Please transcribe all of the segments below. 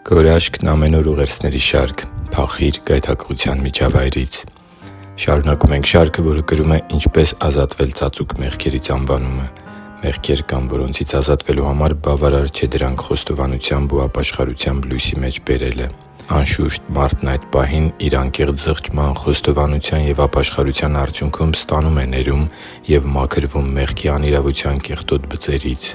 Գորաշքն ամեն օր ուղերձների շարք՝ փախիր գայթակղության միջավայրից։ Շարունակում ենք շարքը, որը կրում է «Ինչպես ազատվել ծածուկ մեղքերից» անվանումը։ Մեղքեր կան, որոնցից ազատվելու համար բավարար չէ դրանք խոստովանությամբ ու ապաշխարությամբ լույսի մեջ բերելը։ Անշուշտ, մարդն այդ պահին իր անկեղծ զղջման, խոստովանության և ապաշխարության արդյունքում ստանում է ներում և մաքրվում մեղքի անիրավության կեղտոտ բծերից։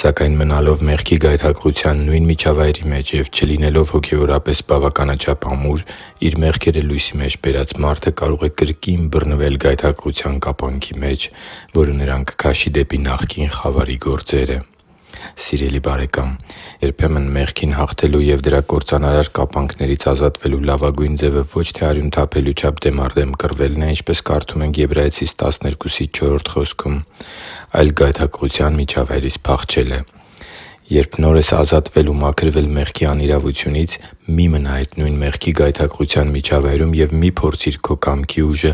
Սակայն մնալով մեղքի գայթակղության նույն միջավայրի մեջ և չլինելով հոգևորապես բավականաչափ ամուր, իր մեղքերը լույսի մեջ բերած մարդը կարող է կրկին բռնվել գայթակղության կապանքի մեջ, որը նրան կքաշի դեպի նախկին խավարի գործերը։ Սիրելի՛ բարեկամ, երբեմն մեղքին հաղթելու և դրա կործանարար կապանքներից ազատվելու լավագույն ձևը ոչ թե արյուն թափելու չափ դեմառդեմ կռվելն է, ինչպես կարդում ենք Եբրայեցիս 12:4 խոսքում, այլ գայթակղության միջավայրից փախչելը։ Երբ նոր ես ազատվել ու մաքրվել մեղքի անիրավությունից, մի մնա այդ նույն մեղքի գայթակղության միջավայրում և մի փորձիր քո կամքի ուժը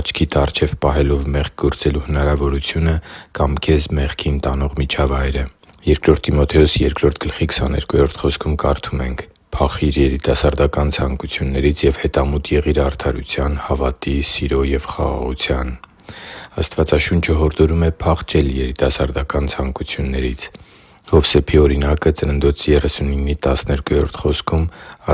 աչքիդ առջև պահելով մեղք գործելու հնարավորությունը կամ քեզ մեղքին տանող միջավայրը։ 2 Տիմոթեոս 2:22 խոսքում կարդում ենք. «Փախի՛ր երիտասարդական ցանկություններից և հետամուտ եղի՛ր արդարության, հավատի, սիրո և խաղաղության»։ Աստվածաշունչը հորդորում է փախչել երիտասարդական ցանկություններից։ Հովսեփի օրինակը Ծննդոց 39:12 խոսքում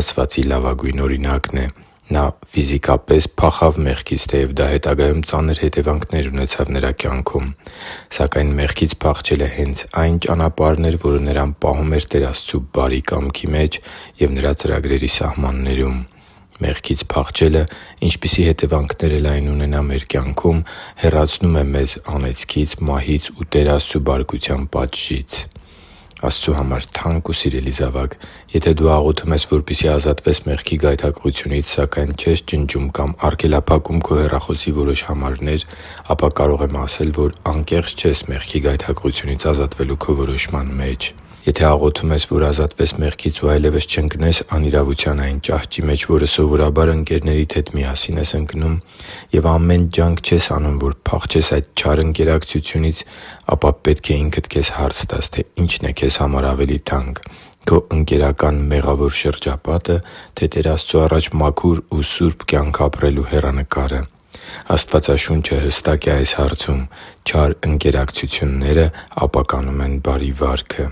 ասվածի լավագույն օրինակն է։ Նա ֆիզիկապես փախավ մեղքից, թեև դա հետագայում ծանր հետևանքներ ունեցավ նրա կյանքում։ Սակայն մեղքից փախչելը հենց այն ճանապարհն էր, որը նրան պահում էր Տեր Աստծու բարի կամքի մեջ և Նրա ծրագրերի սահմաններում։ Մեղքից փախչելը, ինչպիսի հետևանքներ էլ այն ունենա մեր կյանքում, հեռացնում է մեզ անեծքից, մահից ու Տեր Աստծու բարկության պատժից։ Աստծու համար թանկ ու սիրելի՛ զավակ, եթե դու աղոթում ես, որպեսզի ազատվես մեղքի գայթակղությունից, սակայն չես ջնջում կամ արգելափակում քո հեռախոսի որոշ համարներ, ապա կարող եմ ասել, որ անկեղծ չես մեղքի գայթակղությունից ազատվելու քո որոշման մեջ։ Եթե աղոթում ես, որ ազատվես մեղքից ու այլևս չընկնես անիրավության այն ճահճի մեջ, որը սովորաբար ընկերներիդ հետ միասին ես ընկնում, և ամեն ջանք չես անում, որ փախչես այդ չար ընկերակցությունից, ապա պետք է ինքդ քեզ հարց տաս, թե ի՛նչն է քեզ համար ավելի թանկ՝ քո ընկերական մեղավոր շրջապա՞տը, թե Տեր Աստծու առաջ մաքուր ու սուրբ կյանք ապրելու հեռանկարը։ Աստվածաշունչը հստակ է այս հարցում՝ չար ընկերակցությունները ապականում են բարի վարքը։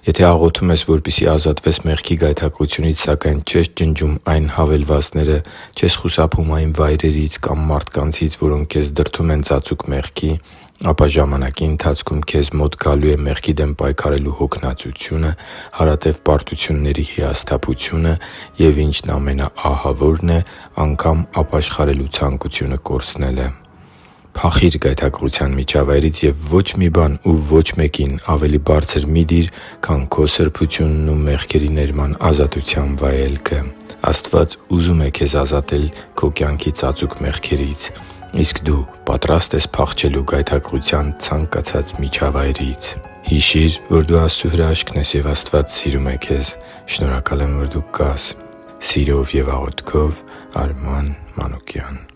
Եթե աղոթում ես, որպեսզի ազատվես մեղքի գայթակղությունից, սակայն չես ջնջում այն հավելվածները, չես խուսափում այն վայրերից կամ մարդկանցից, որոնք քեզ դրդում են ծածուկ մեղքի, ապա ժամանակի ընթացքում քեզ մոտ գալու է մեղքի դեմ պայքարելու հոգնածությունը, հարատև պարտությունների հիասթափությունը և, ինչն ամենաահավորն է, անգամ ապաշխարելու ցանկությունը կորցնելը։ Փախի՛ր գայթակղության միջավայրից և ոչ մի բան ու ոչ մեկին ավելի բարձր մի՛ դիր, քան քո սրբությունն ու մեղքերի ներման ազատության վայելքը։ Աստված ուզում է քեզ ազատել քո կյանքի ծածուկ մեղքերից։ Իսկ դու պատրա՞ստ ես փախչելու գայթակղության ցանկացած միջավայրից։ Հիշի՛ր, որ դու Աստծո հրաշքն ես, և Աստված սիրում է քեզ։ Շնորհակալ եմ, որ դու կա՛ս։ Սիրով և աղոթքով, Արման Մանուկյան։